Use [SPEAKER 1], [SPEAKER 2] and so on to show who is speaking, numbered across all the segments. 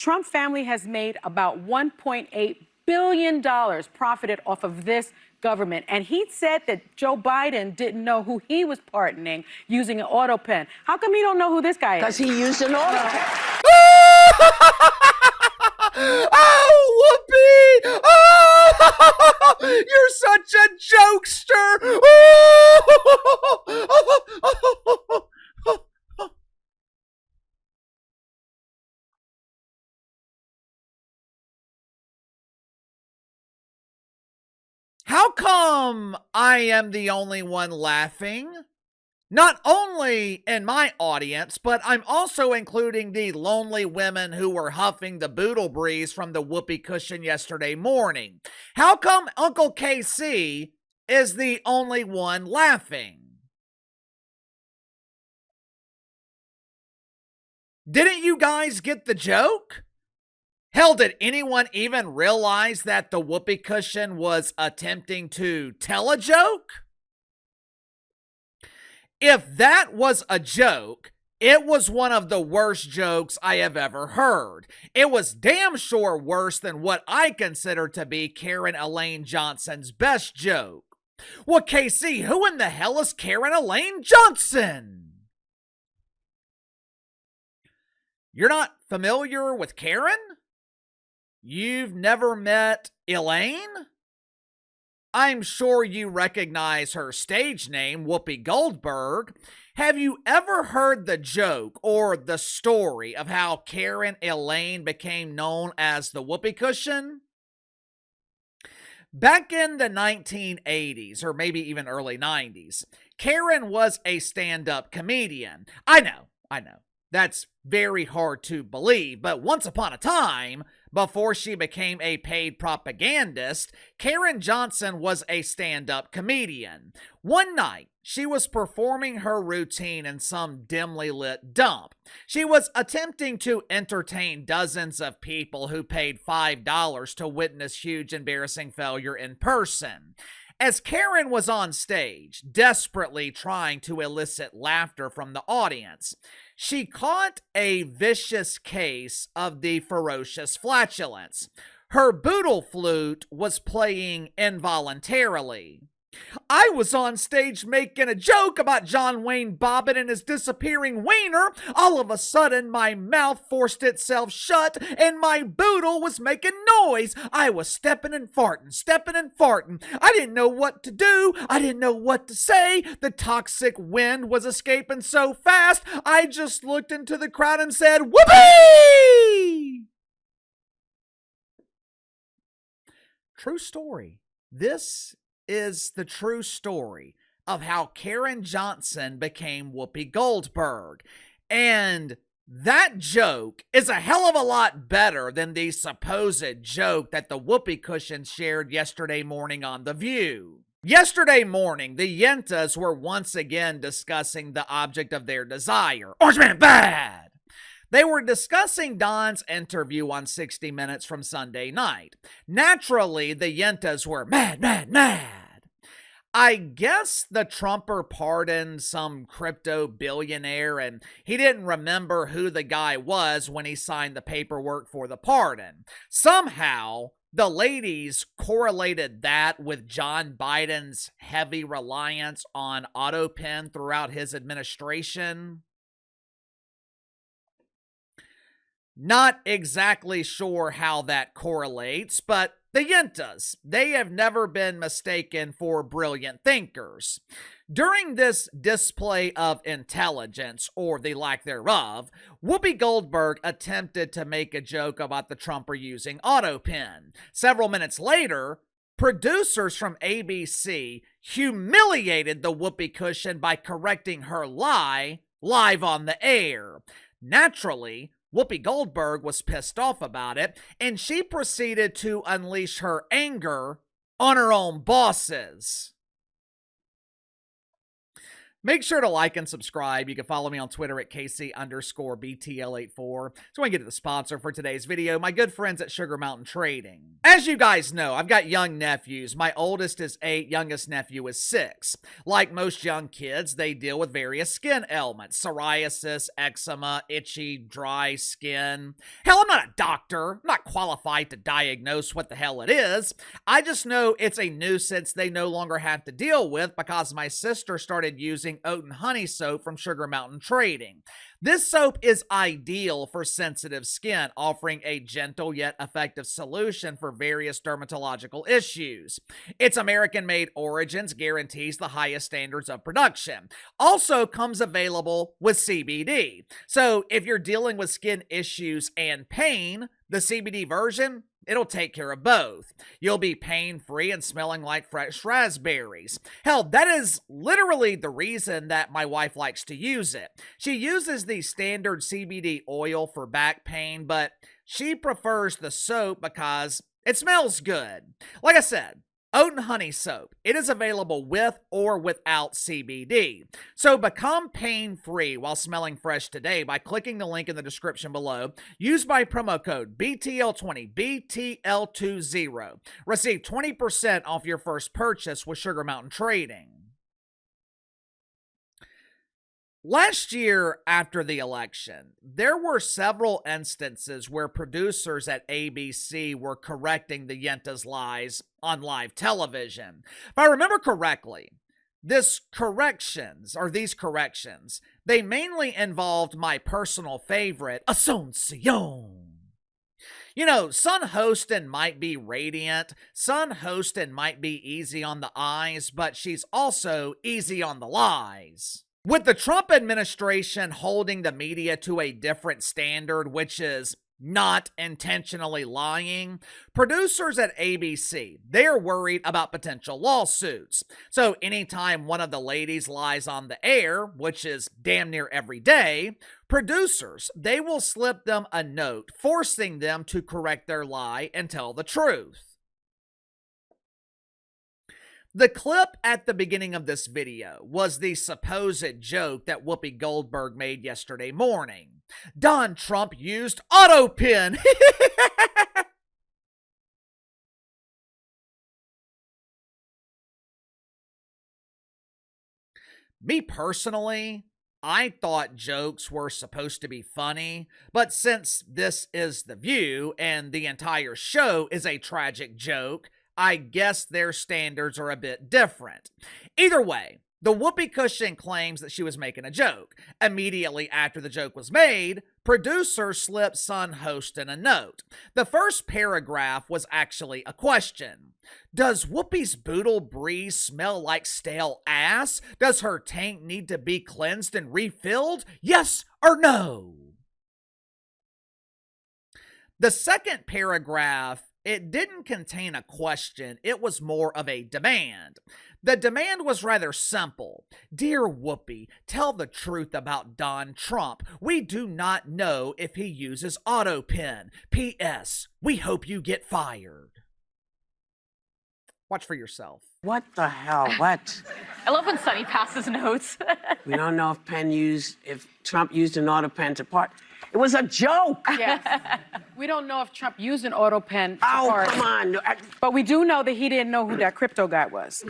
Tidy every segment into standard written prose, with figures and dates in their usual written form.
[SPEAKER 1] Trump family has made about $1.8 billion profited off of this government. And he said that Joe Biden didn't know who he was pardoning using an auto pen. How come he don't know who this guy is?
[SPEAKER 2] Because he used an auto pen.
[SPEAKER 3] Oh, Whoopi! Oh, you're such a jokester! Oh! How come I am the only one laughing? Not only in my audience, but I'm also including the lonely women who were huffing the boodle breeze from the whoopee cushion yesterday morning. How come Uncle KC is the only one laughing? Didn't you guys get the joke? Hell, did anyone even realize that the whoopee cushion was attempting to tell a joke? If that was a joke, it was one of the worst jokes I have ever heard. It was damn sure worse than what I consider to be Karen Elaine Johnson's best joke. Well, KC, who in the hell is Karen Elaine Johnson? You're not familiar with Karen? You've never met Elaine? I'm sure you recognize her stage name, Whoopi Goldberg. Have you ever heard the joke or the story of how Karen Elaine became known as the whoopee cushion? Back in the 1980s, or maybe even early 90s, Karen was a stand-up comedian. I know. That's very hard to believe, but once upon a time, before she became a paid propagandist, Karen Johnson was a stand-up comedian. One night, she was performing her routine in some dimly lit dump. She was attempting to entertain dozens of people who paid $5 to witness huge embarrassing failure in person. As Karen was on stage, desperately trying to elicit laughter from the audience, she caught a vicious case of the ferocious flatulence. Her boodle flute was playing involuntarily. I was on stage making a joke about John Wayne Bobbitt and his disappearing wiener. All of a sudden, my mouth forced itself shut and my boodle was making noise. I was stepping and farting. I didn't know what to do. I didn't know what to say. The toxic wind was escaping so fast, I just looked into the crowd and said, "Whoopee!" True story. This is the true story of how Karen Johnson became Whoopi Goldberg. And that joke is a hell of a lot better than the supposed joke that the whoopee cushion shared yesterday morning on The View. Yesterday morning, the Yentas were once again discussing the object of their desire. Orange Man bad! They were discussing Don's interview on 60 Minutes from Sunday night. Naturally, the Yentas were mad. I guess the Trumper pardoned some crypto billionaire and he didn't remember who the guy was when he signed the paperwork for the pardon. Somehow, the ladies correlated that with John Biden's heavy reliance on AutoPen throughout his administration. Not exactly sure how that correlates, but the Yentas, they have never been mistaken for brilliant thinkers. During this display of intelligence, or the lack thereof, Whoopi Goldberg attempted to make a joke about the Trumper using AutoPen. Several minutes later, producers from ABC humiliated the whoopee cushion by correcting her lie live on the air. Naturally, Whoopi Goldberg was pissed off about it, and she proceeded to unleash her anger on her own bosses. Make sure to like and subscribe. You can follow me on Twitter at KC_BTL84. So I want to get to the sponsor for today's video, my good friends at Sugar Mountain Trading. As you guys know, I've got young nephews. My oldest is 8, youngest nephew is 6. Like most young kids, they deal with various skin ailments, psoriasis, eczema, itchy, dry skin. Hell, I'm not a doctor. doctor. I'm not qualified to diagnose what the hell it is. I just know it's a nuisance they no longer have to deal with because my sister started using oat and honey soap from Sugar Mountain Trading. This soap is ideal for sensitive skin, offering a gentle yet effective solution for various dermatological issues. Its American-made origins guarantees the highest standards of production. Also comes available with CBD. So if you're dealing with skin issues and pain, the CBD version, it'll take care of both. You'll be pain-free and smelling like fresh raspberries. Hell, that is literally the reason that my wife likes to use it. She uses the standard CBD oil for back pain, but she prefers the soap because it smells good. Like I said, oat and honey soap. It is available with or without CBD. So become pain-free while smelling fresh today by clicking the link in the description below. Use my promo code BTL20, BTL20. Receive 20% off your first purchase with Sugar Mountain Trading. Last year, after the election, there were several instances where producers at ABC were correcting the Yentas' lies on live television. If I remember correctly, these corrections, they mainly involved my personal favorite, Asuncion. You know, Sun Hostin might be radiant, Sun Hostin might be easy on the eyes, but she's also easy on the lies. With the Trump administration holding the media to a different standard, which is not intentionally lying, producers at ABC, they're worried about potential lawsuits. So anytime one of the ladies lies on the air, which is damn near every day, producers, they will slip them a note forcing them to correct their lie and tell the truth. The clip at the beginning of this video was the supposed joke that Whoopi Goldberg made yesterday morning. Don Trump used AutoPen. Me personally, I thought jokes were supposed to be funny, but since this is The View and the entire show is a tragic joke, I guess their standards are a bit different. Either way, the whoopee cushion claims that she was making a joke. Immediately after the joke was made, producer slipped Sun Hostin a note. The first paragraph was actually a question. Does Whoopi's Boodle Breeze smell like stale ass? Does her tank need to be cleansed and refilled? Yes or no? The second paragraph, it didn't contain a question, it was more of a demand. The demand was rather simple. Dear Whoopi, tell the truth about Don Trump. We do not know if he uses AutoPen. P.S. We hope you get fired. Watch for yourself.
[SPEAKER 2] What the hell? What?
[SPEAKER 4] I love when Sonny passes notes.
[SPEAKER 2] We don't know if Trump used an AutoPen to part. It was a joke.
[SPEAKER 1] Yes. We don't know if Trump used an AutoPen.
[SPEAKER 2] Oh, come on.
[SPEAKER 1] But we do know that he didn't know who that crypto guy was.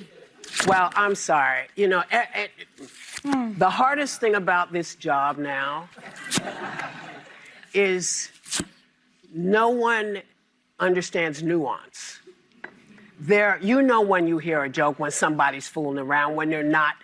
[SPEAKER 2] Well, I'm sorry. You know, the hardest thing about this job now is no one understands nuance. You know when you hear a joke, when somebody's fooling around, when they're not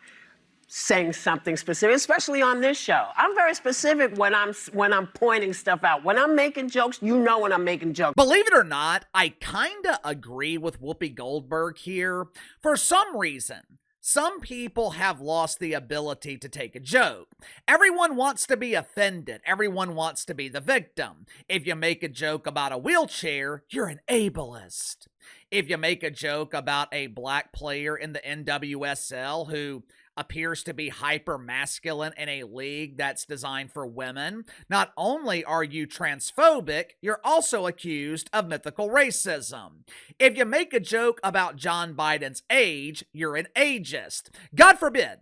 [SPEAKER 2] saying something specific, especially on this show. I'm very specific when I'm pointing stuff out. When I'm making jokes, you know when I'm making jokes.
[SPEAKER 3] Believe it or not, I kinda agree with Whoopi Goldberg here. For some reason, some people have lost the ability to take a joke. Everyone wants to be offended. Everyone wants to be the victim. If you make a joke about a wheelchair, you're an ableist. If you make a joke about a black player in the NWSL who appears to be hyper-masculine in a league that's designed for women, not only are you transphobic, you're also accused of mythical racism. If you make a joke about John Biden's age, you're an ageist. God forbid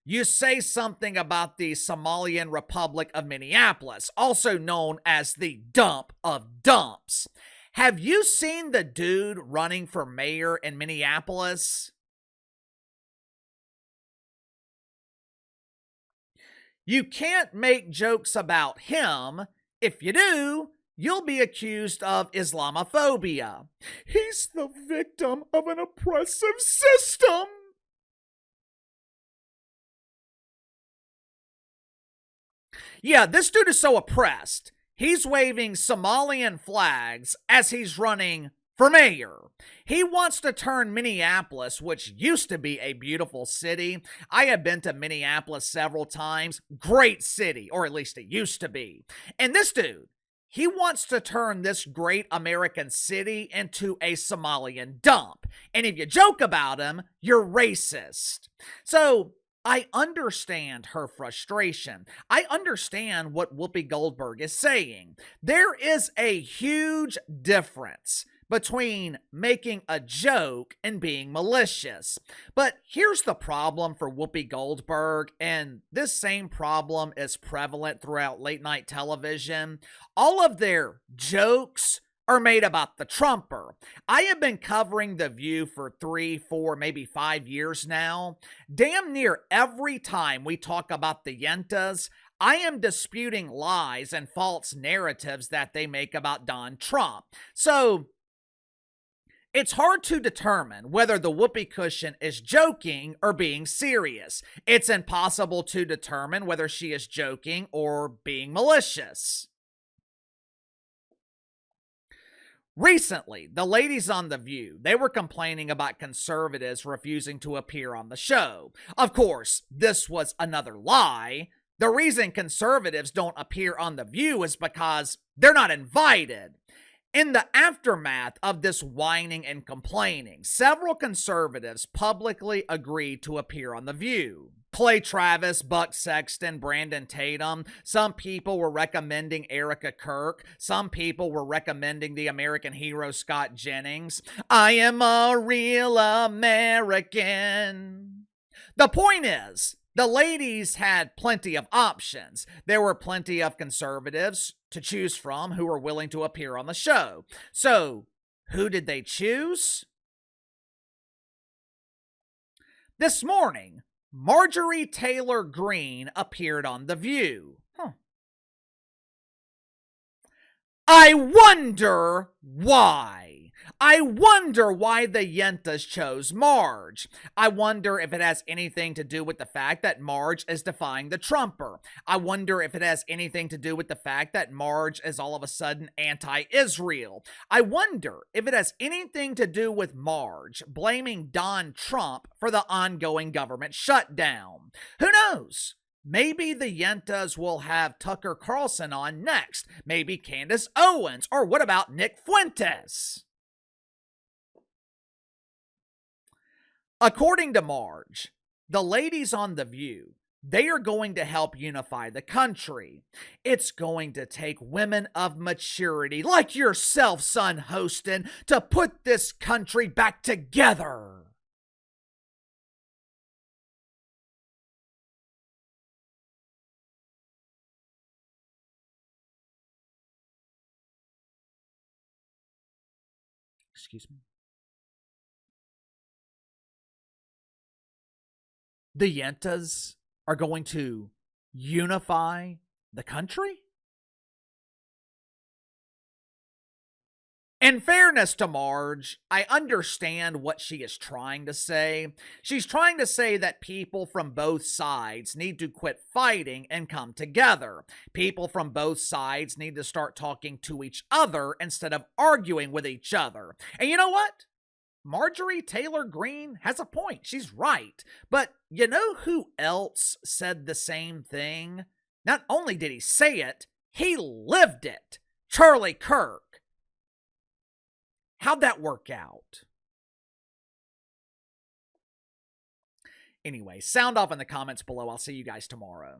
[SPEAKER 3] you say something about the Somalian Republic of Minneapolis, also known as the dump of dumps. Have you seen the dude running for mayor in Minneapolis? You can't make jokes about him. If you do, you'll be accused of Islamophobia. He's the victim of an oppressive system. Yeah, this dude is so oppressed. He's waving Somalian flags as he's running for mayor. He wants to turn Minneapolis, which used to be a beautiful city. I have been to Minneapolis several times. Great city, or at least it used to be. And this dude, he wants to turn this great American city into a Somalian dump. And if you joke about him, you're racist. So I understand her frustration. I understand what Whoopi Goldberg is saying. There is a huge difference between making a joke and being malicious. But here's the problem for Whoopi Goldberg, and this same problem is prevalent throughout late night television. All of their jokes are made about the Trumper. I have been covering The View for 3, 4, maybe 5 years now. Damn near every time we talk about the Yentas, I am disputing lies and false narratives that they make about Don Trump. So it's hard to determine whether the whoopee cushion is joking or being serious. It's impossible to determine whether she is joking or being malicious. Recently, the ladies on The View, they were complaining about conservatives refusing to appear on the show. Of course, this was another lie. The reason conservatives don't appear on The View is because they're not invited. In the aftermath of this whining and complaining, several conservatives publicly agreed to appear on The View. Clay Travis, Buck Sexton, Brandon Tatum. Some people were recommending Erica Kirk. Some people were recommending the American hero Scott Jennings. I am a real American. The point is, the ladies had plenty of options. There were plenty of conservatives to choose from who were willing to appear on the show. So, who did they choose? This morning, Marjorie Taylor Greene appeared on The View. I wonder why. I wonder why the Yentas chose Marge. I wonder if it has anything to do with the fact that Marge is defying the Trumper. I wonder if it has anything to do with the fact that Marge is all of a sudden anti-Israel. I wonder if it has anything to do with Marge blaming Don Trump for the ongoing government shutdown. Who knows? Maybe the Yentas will have Tucker Carlson on next. Maybe Candace Owens. Or what about Nick Fuentes? According to Marge, the ladies on The View, they are going to help unify the country. It's going to take women of maturity, like yourself, son Hostin, to put this country back together. Excuse me. The Yentas are going to unify the country? In fairness to Marge, I understand what she is trying to say. She's trying to say that people from both sides need to quit fighting and come together. People from both sides need to start talking to each other instead of arguing with each other. And you know what? Marjorie Taylor Greene has a point. She's right. But you know who else said the same thing? Not only did he say it, he lived it. Charlie Kirk. How'd that work out? Anyway, sound off in the comments below. I'll see you guys tomorrow.